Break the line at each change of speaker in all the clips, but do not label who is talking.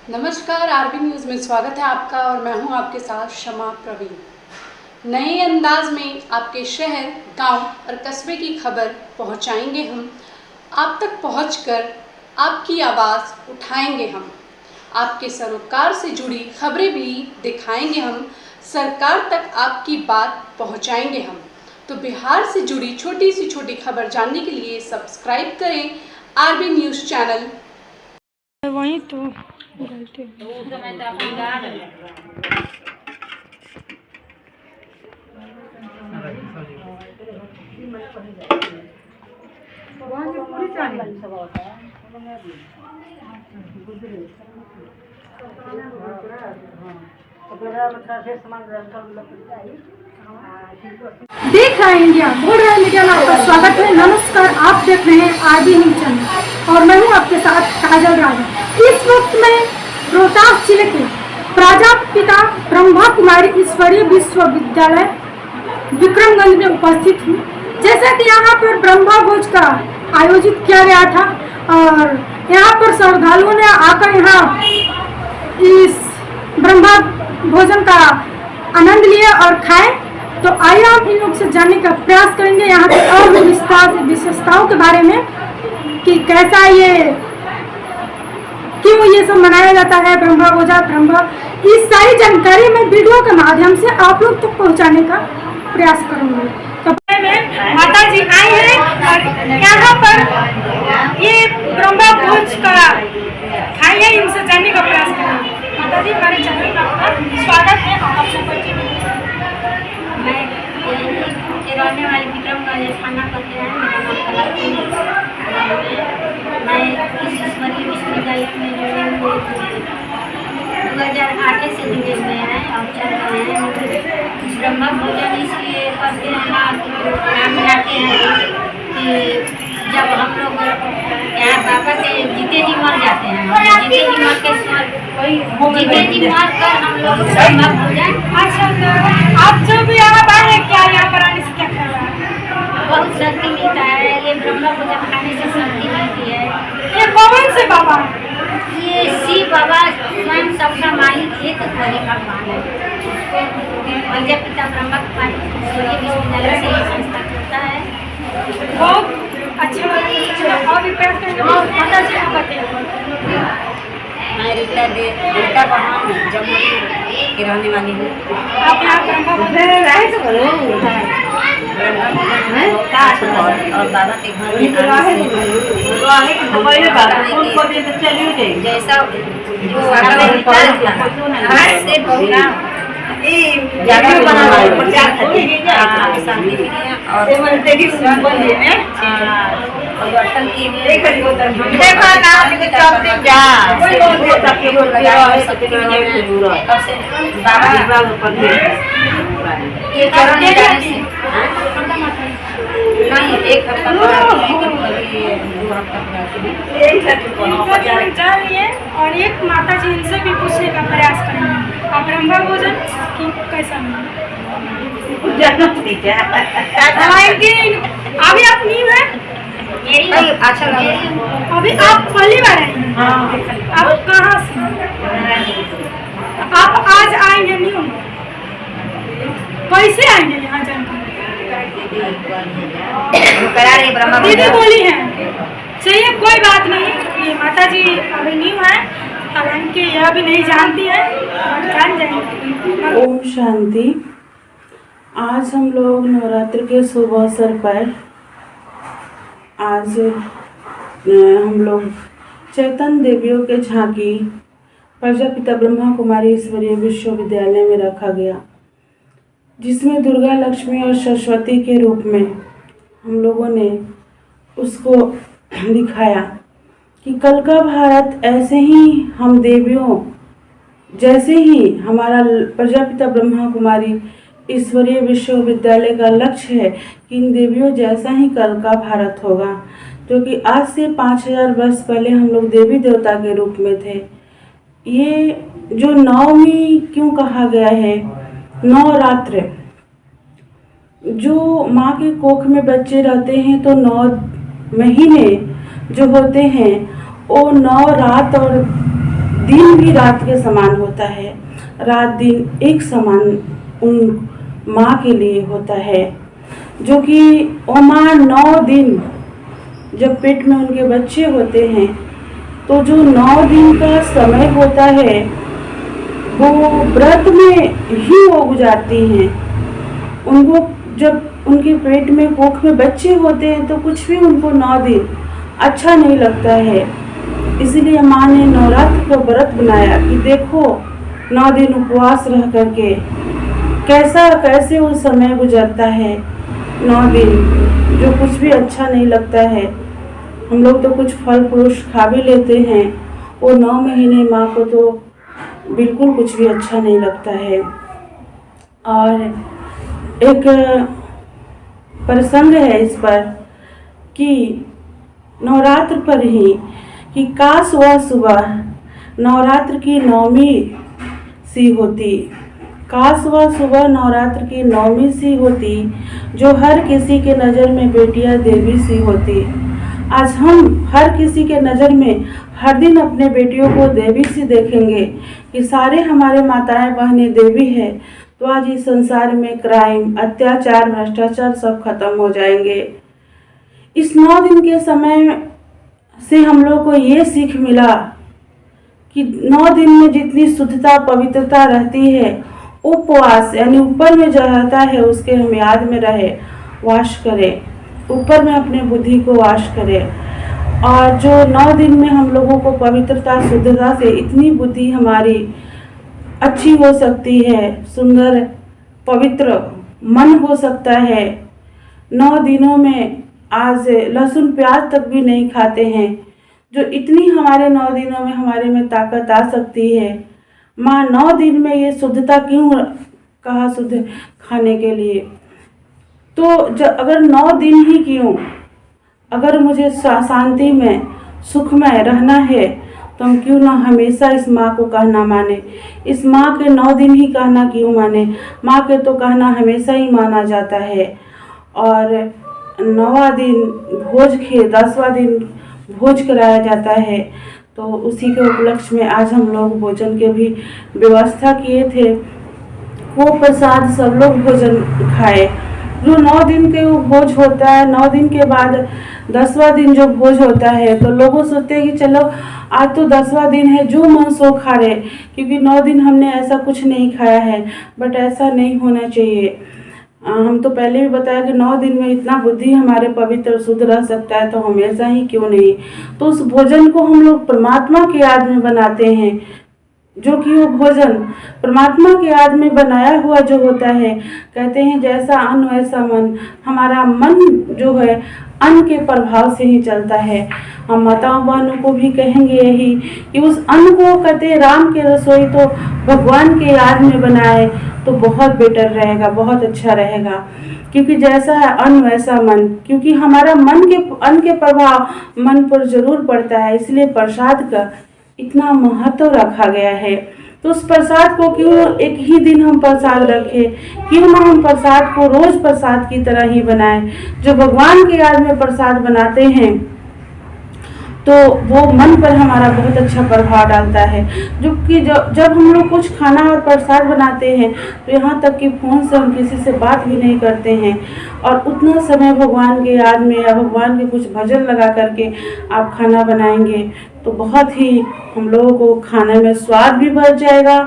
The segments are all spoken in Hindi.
नमस्कार, आरबी न्यूज़ में स्वागत है आपका और मैं हूं आपके साथ शमा प्रवीण। नए अंदाज में आपके शहर, गांव और कस्बे की खबर पहुंचाएंगे हम। आप तक पहुंचकर आपकी आवाज़ उठाएंगे हम। आपके सरोकार से जुड़ी खबरें भी दिखाएंगे हम। सरकार तक आपकी बात पहुंचाएंगे हम। तो बिहार से जुड़ी छोटी से छोटी खबर जानने के लिए सब्सक्राइब करें आरबी न्यूज़ चैनल।
वहीं तो देख रहे हैं इंडिया बोल रहे मीडिया में आपका स्वागत है। नमस्कार, आप देख रहे हैं आरबी न्यूज़ चैनल और मैं हूं आपके साथ काजल राजा। इस वक्त मैं रोहतास जिले के प्रजापिता ब्रह्मा कुमारी ईश्वरीय विश्वविद्यालय विक्रमगंज में उपस्थित हूँ। जैसा कि यहाँ पर ब्रह्मा भोज का आयोजित किया गया था और यहाँ पर श्रद्धालुओं ने आकर यहाँ इस ब्रह्मा भोजन का आनंद लिए और खाए। तो आइए आप इन लोग से जानने का प्रयास करेंगे यहाँ के और भी विशेषताओं के बारे में कि कैसा ये क्यों ये सब मनाया जाता है ब्रह्मा भोजा ब्रह्मा। इस सारी जानकारी मैं वीडियो के माध्यम से आप लोग तक पहुँचाने का प्रयास करूँगी। तो माता जी आई हैं और यहाँ पर ये ब्रह्मा भोज का खाइए, इनसे जानने का प्रयास करेंगे। माता जी, हमारे चैनल में आपका स्वागत है।
मैं ये रहने वाली विक्रमगंज थाना करते हैं। मेरा नाम मैं इस ईश्वरीय विश्वविद्यालय में जुड़े हुए 2008 से जुड़े हुए हैं और चल रहे हैं। ब्रह्मा भोजन इसलिए करते हैं मनाते हैं कि जब हम लोग यहाँ बाबा के जीते जी मर जाते हैं, जीते जी मर के जीते जी मर कर हम लोग ब्रह्मा भोजन।
अच्छा, आप जो भी यहाँ पर हैं, क्या यहाँ पर आने से क्या कर रहा है?
बहुत शक्ति मिलता है। ये ब्रह्मा भोजन खाने से शक्ति मिलती है।
ये कौन से बाबा?
ये शिव बाबा स्वयं सबका मालिक एक बड़े भगवान है। प्रजापिता ब्रह्मा कुमारी ईश्वरीय विश्वविद्यालय से ये संस्था चलता है।
बहुत अच्छा और भी प्रयास करेंगे। माता जी आप बताइए।
मैं रिटा बहान जम्मू की रहने वाली हूँ।
आप यहाँ ब्रह्मा भोजन
और बाबा के घर में जैसा एक हफ्ता
और एक माता जी इनसे भी पूछने का प्रयास करेंगे आप ब्रह्मा भोजन की कैसा अभी आप न्यू है?
अच्छा
अभी आप पहली बार आए? आप कहाँ से? आप आज आएंगे न्यू? कैसे आएंगे यहाँ जानकर? दीदी बोली है। चलिए कोई बात नहीं, ये माता जी अभी न्यू है, हालांकि यह भी नहीं जानती है और जान जाएंगे।
ओम शांति। आज हम लोग नवरात्र के शुभ अवसर पर आज हम लोग चैतन्य देवियों के झांकी प्रजापिता ब्रह्मा कुमारी ईश्वरीय विश्वविद्यालय में रखा गया, जिसमें दुर्गा, लक्ष्मी और सरस्वती के रूप में हम लोगों ने उसको दिखाया कि कल का भारत ऐसे ही हम देवियों जैसे ही हमारा प्रजापिता ब्रह्मा कुमारी ईश्वरीय विश्वविद्यालय का लक्ष्य है कि इन देवियों जैसा ही कल का भारत होगा, क्योंकि आज से 5000 वर्ष पहले हम लोग देवी देवता के रूप में थे। ये जो नवमी क्यों कहा गया है, नवरात्र, जो माँ के कोख में बच्चे रहते हैं तो 9 महीने जो होते हैं वो 9 रात और दिन भी रात के समान होता है, रात दिन एक समान उन माँ के लिए होता है, जो कि वो माँ 9 दिन जब पेट में उनके बच्चे होते हैं तो जो 9 दिन का समय होता है वो व्रत में ही वो गुजारती हैं। उनको जब उनके पेट में कोख में बच्चे होते हैं तो कुछ भी उनको 9 दिन अच्छा नहीं लगता है। इसलिए माँ ने नवरात्र का व्रत बनाया कि देखो 9 दिन उपवास रह करके कैसे वो समय गुजरता है। 9 दिन जो कुछ भी अच्छा नहीं लगता है, हम लोग तो कुछ फल फ्रूट खा भी लेते हैं, वो 9 महीने माँ को तो बिल्कुल कुछ भी अच्छा नहीं लगता है। और एक प्रसंग है इस पर कि नवरात्र पर ही कि काश वह सुबह नवरात्र की 9वीं सी होती, काश वह सुबह नवरात्र की 9वीं सी होती, जो हर किसी के नज़र में बेटियां देवी सी होती। आज हम हर किसी के नज़र में हर दिन अपने बेटियों को देवी सी देखेंगे कि सारे हमारे माताएं बहनें देवी है, तो आज इस संसार में क्राइम, अत्याचार, भ्रष्टाचार सब खत्म हो जाएंगे। इस 9 दिन के समय से हम लोग को ये सीख मिला कि 9 दिन में जितनी शुद्धता पवित्रता रहती है, उपवास यानी ऊपर में जो रहता है उसके हम याद में रहे, वाश करें, ऊपर में अपने बुद्धि को वाश करें। और जो 9 दिन में हम लोगों को पवित्रता शुद्धता से इतनी बुद्धि हमारी अच्छी हो सकती है, सुंदर पवित्र मन हो सकता है। 9 दिनों में आज लहसुन प्याज तक भी नहीं खाते हैं, जो इतनी हमारे 9 दिनों में हमारे में ताकत आ सकती है। माँ 9 दिन में ये शुद्धता क्यों कहा शुद्ध खाने के लिए? तो अगर 9 दिन ही क्यों, अगर मुझे शांति में सुखमय रहना है तो हम क्यों ना हमेशा इस माँ को कहना माने। इस माँ के 9 दिन ही कहना क्यों माने? माँ के तो कहना हमेशा ही माना जाता है। और 9वां दिन भोज 10वां दिन भोज कराया जाता है, तो उसी के उपलक्ष्य में आज हम लोग भोजन के भी व्यवस्था किए थे। वो प्रसाद सब लोग भोजन खाए। जो 9 दिन के वो भोज होता है, 9 दिन के बाद 10वां दिन जो भोज होता है, तो लोगों सोचते हैं कि चलो आज तो 10वां दिन है, जो मन सो खा रहे, क्योंकि 9 दिन हमने ऐसा कुछ नहीं खाया है। बट ऐसा नहीं होना चाहिए। हम तो पहले भी बताया कि 9 दिन में इतना बुद्धि हमारे पवित्र शुद्ध रह सकता है, तो हमेशा ही क्यों नहीं। तो उस भोजन को हम लोग परमात्मा के याद में बनाते हैं, जो कि वो भोजन परमात्मा के याद में बनाया हुआ जो होता है। कहते हैं जैसा अन्न वैसा मन। हमारा मन जो है अन्न के प्रभाव से ही चलता है। हम माताओं बहनों को भी कहेंगे यही कि उस अन्न को कहते राम के रसोई तो भगवान के याद में बनाए तो बहुत बेटर रहेगा, बहुत अच्छा रहेगा। क्योंकि जैसा है अन्न वैसा मन, क्योंकि हमारा अन्न के प्रभाव मन पर जरूर पड़ता है। इसलिए प्रसाद का इतना महत्व रखा गया है। तो उस प्रसाद को क्यों एक ही दिन हम प्रसाद रखें, क्यों ना हम प्रसाद को रोज प्रसाद की तरह ही बनाएं। जो भगवान के याद में प्रसाद बनाते हैं तो वो मन पर हमारा बहुत अच्छा प्रभाव डालता है। जो कि जब हम लोग कुछ खाना और प्रसाद बनाते हैं तो यहाँ तक कि फ़ोन से हम किसी से बात भी नहीं करते हैं, और उतना समय भगवान के याद में या भगवान के कुछ भजन लगा करके आप खाना बनाएंगे तो बहुत ही हम लोगों को खाने में स्वाद भी बढ़ जाएगा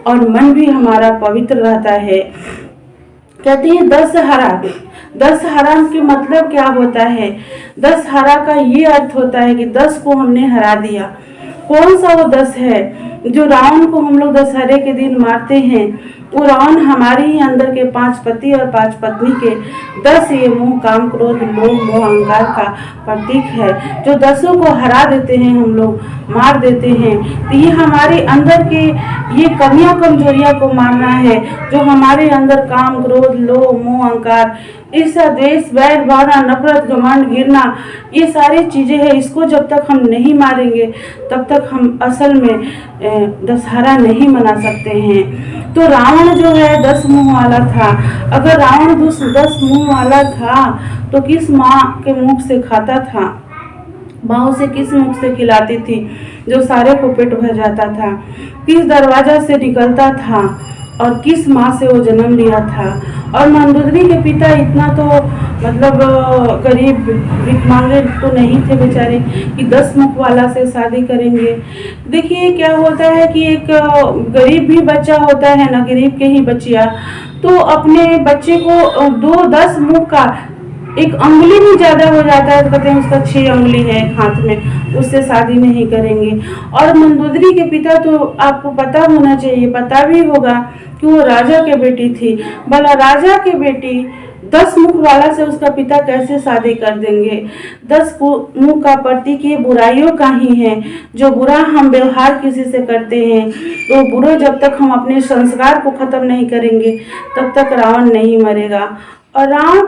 और मन भी हमारा पवित्र रहता है। कहते हैं 10 हरा। 10 हरा के मतलब क्या होता है? 10 हरा का ये अर्थ होता है कि 10 को हमने हरा दिया। कौन सा वो 10 है? जो रावण को हम लोग दशहरे के दिन मारते हैं, वो रावण हमारे ही अंदर के 5 पति और 5 पत्नी के 10 ये मोह, काम, क्रोध, लोभ, मोह, अहंकार का प्रतीक है। जो 10 को हरा देते हैं, हम लोग मार देते हैं, तो ये हमारे अंदर के ये कमियां कमजोरियां को मारना है। जो हमारे अंदर काम, क्रोध, लोभ, मोह, अहंकार, ईर्ष्या, द्वेष, वैर, भावना, नफरत, घमंड, घृणा, ये सारी चीजें हैं। इसको जब तक हम नहीं मारेंगे तब तक हम असल में दशहरा नहीं मना सकते हैं। तो रावण जो है 10 मुंह वाला था। अगर रावण 10 मुंह वाला था तो किस माँ के मुख से खाता था? भाव से किस मुख से खिलाती थी जो सारे को पेट भर जाता था, किस दरवाजा से निकलता था और किस माँ से वो जन्म लिया था। और मंदोदरी के पिता इतना तो मतलब गरीब भिखमंगे तो नहीं थे बेचारे कि 10 मुख वाला से शादी करेंगे। देखिए क्या होता है कि एक गरीब भी बच्चा होता है ना, गरीब के ही बच्चिया तो अपने बच्चे को 2-10 मुख का एक अंगुली भी ज्यादा हो जाता है तो कहते हैं उसका 6 अंगुली है एक हाथ में, उससे शादी नहीं करेंगे। और मंदोदरी के पिता तो आपको पता होना चाहिए, पता भी होगा कि वो राजा के बेटी थी। भला राजा के बेटी 10 मुख वाला से उसका पिता कैसे शादी कर देंगे। 10 मुख का प्रतीक ये बुराइयों का ही है। जो बुरा हम व्यवहार किसी से करते हैं तो बुरा जब तक हम अपने संस्कार को खत्म नहीं करेंगे तब तक रावण नहीं मरेगा। और राम